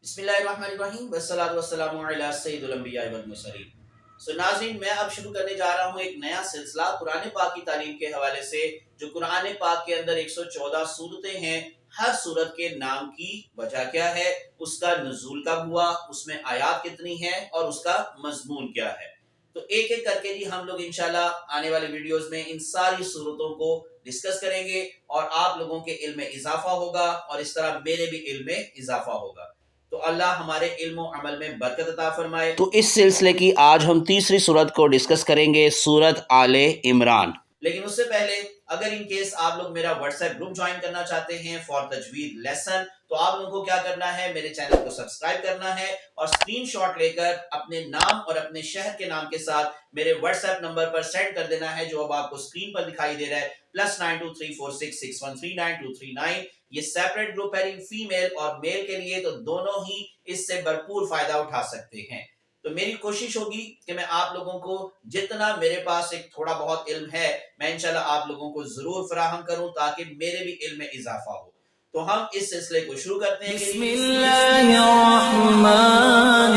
بسم اللہ الرحمن الرحیم والصلاۃ والسلام علی سید الانبیاء والمرسلین۔ ناظرین، میں اب شروع کرنے جا رہا ہوں ایک نیا سلسلہ قرآن پاک کی تعلیم کے حوالے سے، جو قرآن پاک کے اندر 114 صورتیں ہیں۔ ہر صورت کے نام کی وجہ کیا ہے، اس کا نزول کب ہوا، اس میں آیات کتنی ہیں اور اس کا مضمون کیا ہے۔ تو ایک ایک کر کے ہم لوگ انشاءاللہ آنے والے ویڈیوز میں ان ساری صورتوں کو ڈسکس کریں گے، اور آپ لوگوں کے علم میں اضافہ ہوگا اور اس طرح میرے بھی علم میں اضافہ ہوگا۔ تو اللہ ہمارے علم و عمل میں برکت عطا فرمائے۔ تو اس سلسلے کی آج ہم تیسری سورت کو ڈسکس کریں گے، سورت آل عمران۔ لیکن اس سے پہلے اگر ان کیس آپ لوگ میرا واٹس ایپ گروپ جوائن کرنا چاہتے ہیں فار تجوید لیسن، تو آپ لوگوں کو کیا کرنا ہے، میرے چینل کو سبسکرائب کرنا ہے اور اسکرین شاٹ لے کر اپنے نام اور اپنے شہر کے نام کے ساتھ میرے واٹس ایپ نمبر پر سینڈ کر دینا ہے، جو اب آپ کو اسکرین پر دکھائی دے رہا ہے، +923466139239۔ یہ سیپریٹ گروپ ہے فیمیل اور میل کے لیے، تو دونوں ہی اس سے بھرپور فائدہ اٹھا سکتے ہیں۔ تو میری کوشش ہوگی کہ میں آپ لوگوں کو جتنا میرے پاس ایک تھوڑا بہت علم ہے، میں انشاءاللہ آپ لوگوں کو ضرور فراہم کروں تاکہ میرے بھی علم میں اضافہ ہو۔ تو ہم اس سلسلے کو شروع کرتے ہیں۔ بسم اللہ الرحمن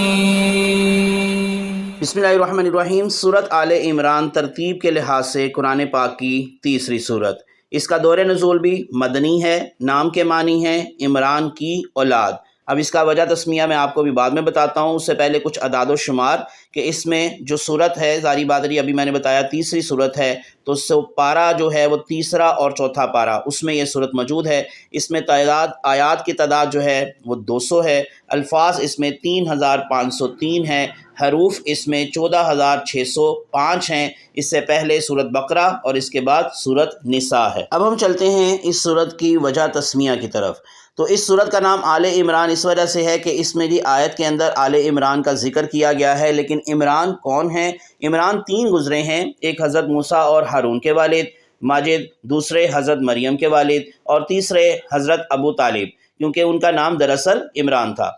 الرحیم۔ بسم اللہ الرحمن الرحیم۔ سورت آل عمران ترتیب کے لحاظ سے قرآن پاک کی تیسری سورت۔ اس کا دور نزول بھی مدنی ہے، نام کے معنی ہے عمران کی اولاد۔ اب اس کا وجہ تسمیہ میں آپ کو بھی بعد میں بتاتا ہوں، اس سے پہلے کچھ اعداد و شمار کہ اس میں جو صورت ہے ظاہری بادری، ابھی میں نے بتایا تیسری صورت ہے، تو اس سے پارہ جو ہے وہ تیسرا اور چوتھا پارہ، اس میں یہ صورت موجود ہے۔ اس میں تعداد آیات کی تعداد جو ہے وہ 200 ہے، الفاظ اس میں 3503 ہیں، حروف اس میں 14605 ہیں۔ اس سے پہلے سورت بقرہ اور اس کے بعد سورت نساء ہے۔ اب ہم چلتے ہیں اس سورت کی وجہ تسمیہ کی طرف۔ تو اس سورت کا نام آل عمران اس وجہ سے ہے کہ اس میں آیت کے اندر آل عمران کا ذکر کیا گیا ہے، لیکن عمران کون ہیں؟ عمران 3 گزرے ہیں، ایک حضرت موسیٰ اور ہارون کے والد ماجد، دوسرے حضرت مریم کے والد، اور تیسرے حضرت ابو طالب، کیونکہ ان کا نام دراصل عمران تھا۔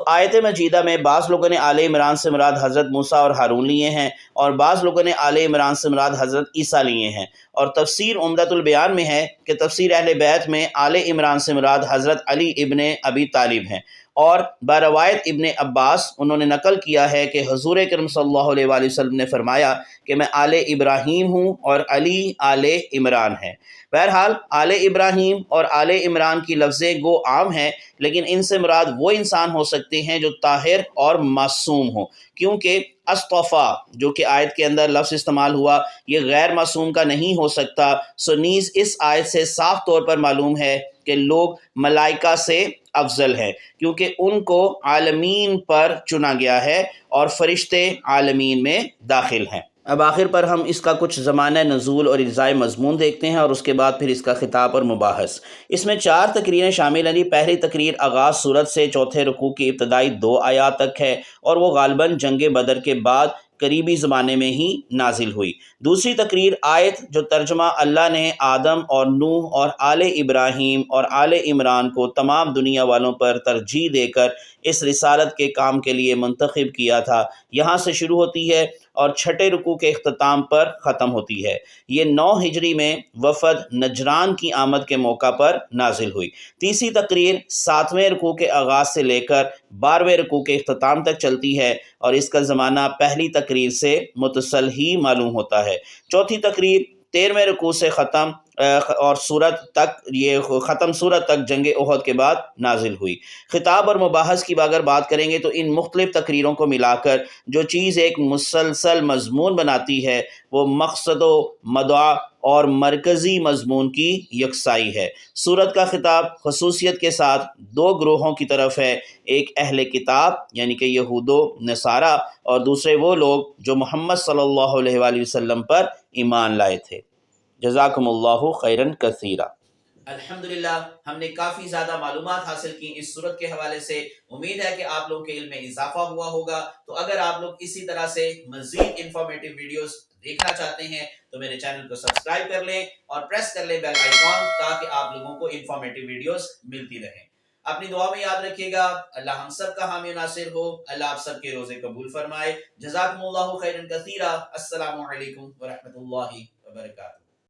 آیت مجیدہ میں بعض لوگوں نے آل عمران سے مراد حضرت موسیٰ اور ہارون لیے ہیں، اور بعض لوگوں نے آل عمران سے مراد حضرت عیسیٰ لیے ہیں۔ اور تفسیر عمدۃ البیان میں ہے کہ تفسیر اہل بیت میں آل عمران سے مراد حضرت علی ابن ابی طالب ہیں، اور باروایت ابن عباس انہوں نے نقل کیا ہے کہ حضور کرم صلی اللہ علیہ وآلہ وسلم نے فرمایا کہ میں آل ابراہیم ہوں اور علی آل عمران ہے۔ بہرحال آل ابراہیم اور آل عمران کی لفظیں گو عام ہیں، لیکن ان سے مراد وہ انسان ہو سکتے ہیں جو طاہر اور معصوم ہوں، کیونکہ اصطفیٰ جو کہ آیت کے اندر لفظ استعمال ہوا، یہ غیر معصوم کا نہیں ہو سکتا۔ نیز اس آیت سے صاف طور پر معلوم ہے کہ لوگ ملائکہ سے افضل ہیں، کیونکہ ان کو عالمین پر چنا گیا ہے اور فرشتے عالمین میں داخل ہیں۔ اب آخر پر ہم اس کا کچھ زمانہ نزول اور اجزائے مضمون دیکھتے ہیں، اور اس کے بعد پھر اس کا خطاب اور مباحث۔ اس میں 4 تقریریں شامل ہیں۔ پہلی تقریر آغاز صورت سے چوتھے رکوع کی ابتدائی 2 آیات تک ہے، اور وہ غالباً جنگ بدر کے بعد قریبی زمانے میں ہی نازل ہوئی۔ دوسری تقریر آیت جو ترجمہ اللہ نے آدم اور نوح اور آل ابراہیم اور آل عمران کو تمام دنیا والوں پر ترجیح دے کر اس رسالت کے کام کے لیے منتخب کیا تھا، یہاں سے شروع ہوتی ہے اور چھٹے رکوع کے اختتام پر ختم ہوتی ہے۔ یہ 9 ہجری میں وفد نجران کی آمد کے موقع پر نازل ہوئی۔ تیسری تقریر 7ویں رکوع کے آغاز سے لے کر 12ویں رکوع کے اختتام تک چلتی ہے، اور اس کا زمانہ پہلی تقریر سے متصل ہی معلوم ہوتا ہے۔ چوتھی تقریر 13ویں رکوع سے ختم اور ختم صورت تک جنگ احد کے بعد نازل ہوئی۔ خطاب اور مباحث کی اگر بات کریں گے تو ان مختلف تقریروں کو ملا کر جو چیز ایک مسلسل مضمون بناتی ہے، وہ مقصد و مدعا اور مرکزی مضمون کی یکسائی ہے۔ سورت کا خطاب خصوصیت کے ساتھ 2 گروہوں کی طرف ہے، ایک اہل کتاب یعنی کہ یہود و نصارہ، اور دوسرے وہ لوگ جو محمد صلی اللہ علیہ وآلہ وسلم پر ایمان لائے تھے۔ جزاکم اللہ خیرن کثیرا۔ الحمدللہ ہم نے کافی زیادہ معلومات حاصل کی اس صورت کے حوالے سے۔ امید ہے کہ آپ لوگ کے علم میں اضافہ ہوا ہوگا۔ تو اگر آپ لوگ اسی طرح سے مزید انفارمیٹیو ویڈیوز دیکھنا چاہتے ہیں تو میرے چینل کو سبسکرائب کر لیں اور پریس کر لیں بیل آئیکن، تاکہ آپ لوگوں کو انفارمیٹیو ویڈیوز ملتی رہیں۔ اپنی دعا میں یاد رکھیے گا، اللہ ہم سب کا حامی و ناصر ہو، اللہ آپ سب کے روزے قبول فرمائے۔ جزاکم اللہ خیرن کثیرا۔ السلام علیکم ورحمۃ اللہ وبرکاتہ۔